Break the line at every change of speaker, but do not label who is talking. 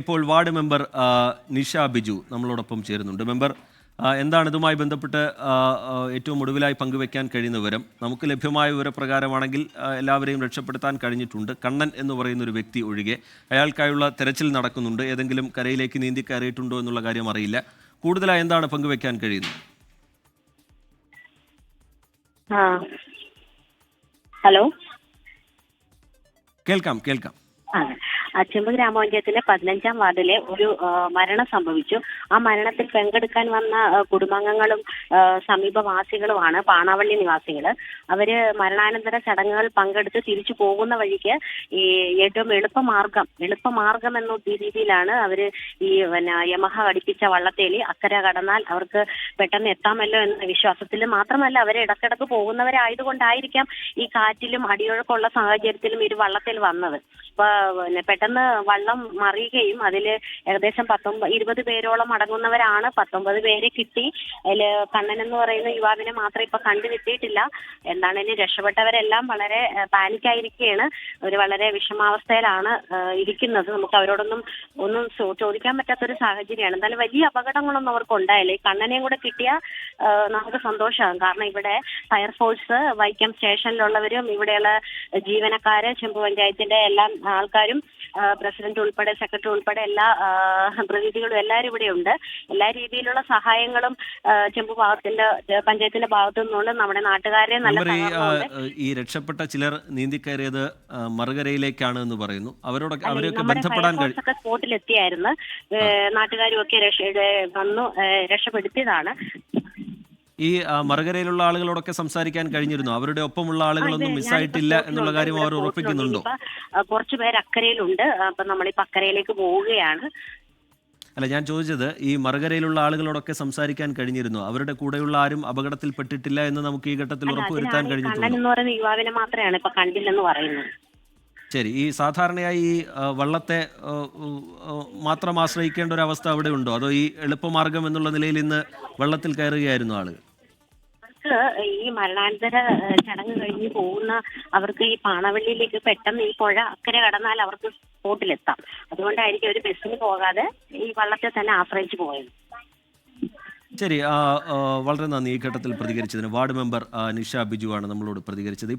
ഇപ്പോൾ ward member Nisha Biju നമ്മളോടൊപ്പം ചേരുന്നുണ്ട്. മെമ്പർ, എന്താണ് ഇതുമായി ബന്ധപ്പെട്ട് ഏറ്റവും ഒടുവിലായി പങ്കുവെക്കാൻ കഴിയുന്ന വിവരം? നമുക്ക് ലഭ്യമായ വിവരപ്രകാരമാണെങ്കിൽ എല്ലാവരെയും രക്ഷപ്പെടുത്താൻ കഴിഞ്ഞിട്ടുണ്ട്, കണ്ണൻ എന്ന് പറയുന്ന ഒരു വ്യക്തി ഒഴികെ. അയാൾക്കായുള്ള തെരച്ചിൽ നടക്കുന്നുണ്ട്. ഏതെങ്കിലും കരയിലേക്ക് നീന്തി കയറിയിട്ടുണ്ടോ എന്നുള്ള കാര്യം അറിയില്ല. കൂടുതലായി എന്താണ് പങ്കുവെക്കാൻ കഴിയുന്നത്?
ഹലോ,
കേൾക്കാം കേൾക്കാം.
ചെമ്പ് ഗ്രാമപഞ്ചായത്തിലെ 15-ാം വാർഡിലെ ഒരു മരണം സംഭവിച്ചു. ആ മരണത്തിൽ പങ്കെടുക്കാൻ വന്ന കുടുംബാംഗങ്ങളും സമീപവാസികളുമാണ് പാണാവള്ളി നിവാസികൾ. അവര് മരണാനന്തര ചടങ്ങുകൾ പങ്കെടുത്ത് തിരിച്ചു പോകുന്ന വഴിക്ക് ഈ ഏറ്റവും എളുപ്പമാർഗം എന്ന രീതിയിലാണ് അവര് ഈ യമഹ ഘടിപ്പിച്ച വള്ളത്തേലി അക്കരെ കടന്നാൽ അവർക്ക് പെട്ടെന്ന് എത്താമല്ലോ എന്ന വിശ്വാസത്തിൽ. മാത്രമല്ല, അവര് ഇടക്കിടക്ക് പോകുന്നവരായതുകൊണ്ടായിരിക്കാം ഈ കാറ്റിലും അടിയൊഴുക്കുള്ള സാഹചര്യത്തിലും ഈ വള്ളത്തിൽ വന്നത്. പെട്ടെന്ന് വള്ളം മറിയുകയും അതിൽ ഏകദേശം 20 പേരോളം അടങ്ങുന്നവരാണ്. 19 പേരെ കിട്ടി. അതിൽ കണ്ണൻ എന്ന് പറയുന്ന യുവാവിനെ മാത്രം ഇപ്പൊ കണ്ടു കിട്ടിയിട്ടില്ല. എന്താണെങ്കിലും രക്ഷപ്പെട്ടവരെല്ലാം വളരെ പാനിക്കായിരിക്കുകയാണ്. അവർ വളരെ വിഷമാവസ്ഥയിലാണ് ഇരിക്കുന്നത്. നമുക്ക് അവരോടൊന്നും ചോദിക്കാൻ പറ്റാത്തൊരു സാഹചര്യമാണ്. എന്തായാലും വലിയ അപകടങ്ങളൊന്നും അവർക്ക് ഉണ്ടായില്ല. ഈ കണ്ണനെയും കൂടെ കിട്ടിയാൽ നമുക്ക് സന്തോഷമാകും. കാരണം ഇവിടെ ഫയർഫോഴ്സ്, വൈക്കം സ്റ്റേഷനിലുള്ളവരും ഇവിടെയുള്ള ജീവനക്കാര്, ചെമ്പ് പഞ്ചായത്തിന്റെ എല്ലാ ആൾക്കാരും, പ്രസിഡന്റ് ഉൾപ്പെടെ സെക്രട്ടറി ഉൾപ്പെടെ എല്ലാ പ്രതിനിധികളും എല്ലാവരും ഇവിടെ ഉണ്ട്. എല്ലാ രീതിയിലുള്ള സഹായങ്ങളും ചെമ്പ് പഞ്ചായത്തിന്റെ ഭാഗത്തു നിന്നുകൊണ്ട് നമ്മുടെ നാട്ടുകാരെ നല്ല
ഈ രക്ഷപ്പെട്ട ചിലർ നീന്തിക്കയറിയത് മറുകരയിലേക്കാണ് എന്ന് പറയുന്നു. അവരൊക്കെ ബന്ധപ്പെടാൻ
സ്പോട്ടിലെത്തിയായിരുന്നു. നാട്ടുകാരും ഒക്കെ വന്നു രക്ഷപ്പെടുത്തിയതാണ്.
ഈ മറുകരയിലുള്ള ആളുകളോടൊക്കെ സംസാരിക്കാൻ കഴിഞ്ഞിരുന്നു? അവരുടെ ഒപ്പമുള്ള ആളുകളൊന്നും മിസ്സായിട്ടില്ല എന്നുള്ള കാര്യം അവർ ഉറപ്പിക്കുന്നുണ്ടോ?
കുറച്ചുപേർ അക്കരയിലുണ്ട്. അപ്പൊ നമ്മളിപ്പോ അക്കരയിലേക്ക് പോവുകയാണ്.
അല്ല, ഞാൻ ചോദിച്ചത് ഈ മറുകരയിലുള്ള ആളുകളോടൊക്കെ സംസാരിക്കാൻ കഴിഞ്ഞിരുന്നു? അവരുടെ കൂടെയുള്ള ആരും അപകടത്തിൽപ്പെട്ടിട്ടില്ല എന്ന് നമുക്ക് ഈ ഘട്ടത്തിൽ ഉറപ്പുവരുത്താൻ കഴിഞ്ഞിട്ടുണ്ടോ?
കണ്ണൻ എന്ന് പറയുന്ന യുവാവിനെ മാത്രമാണ് ഇപ്പൊ കണ്ടില്ലെന്ന് പറയുന്നത്.
ശരി. ഈ സാധാരണയായി ഈ വള്ളത്തെ മാത്രം ആശ്രയിക്കേണ്ട ഒരു അവസ്ഥ അവിടെ ഉണ്ടോ? അതോ ഈ എളുപ്പമാർഗം എന്നുള്ള നിലയിൽ ഇന്ന് വെള്ളത്തിൽ കയറുകയായിരുന്നു ആളുകൾ?
ഈ മരണാനന്തര ചടങ്ങ് കഴിഞ്ഞ് പോകുന്ന അവർക്ക് ഈ പാണവള്ളിയിലേക്ക് പെട്ടെന്ന് ഈ പുഴ അക്കരെ കടന്നാൽ അവർക്ക് സ്പോട്ടിലെത്താം. അതുകൊണ്ടായിരിക്കും ഒരു ബസ്സിന് പോകാതെ ഈ വള്ളത്തെ തന്നെ ആശ്രയിച്ചു പോയത്.
ശരി, വളരെ നന്ദി ഈ ഘട്ടത്തിൽ പ്രതികരിച്ചതിന്. വാർഡ് മെമ്പർ നിഷ ബിജു ആണ് നമ്മളോട് പ്രതികരിച്ചത്.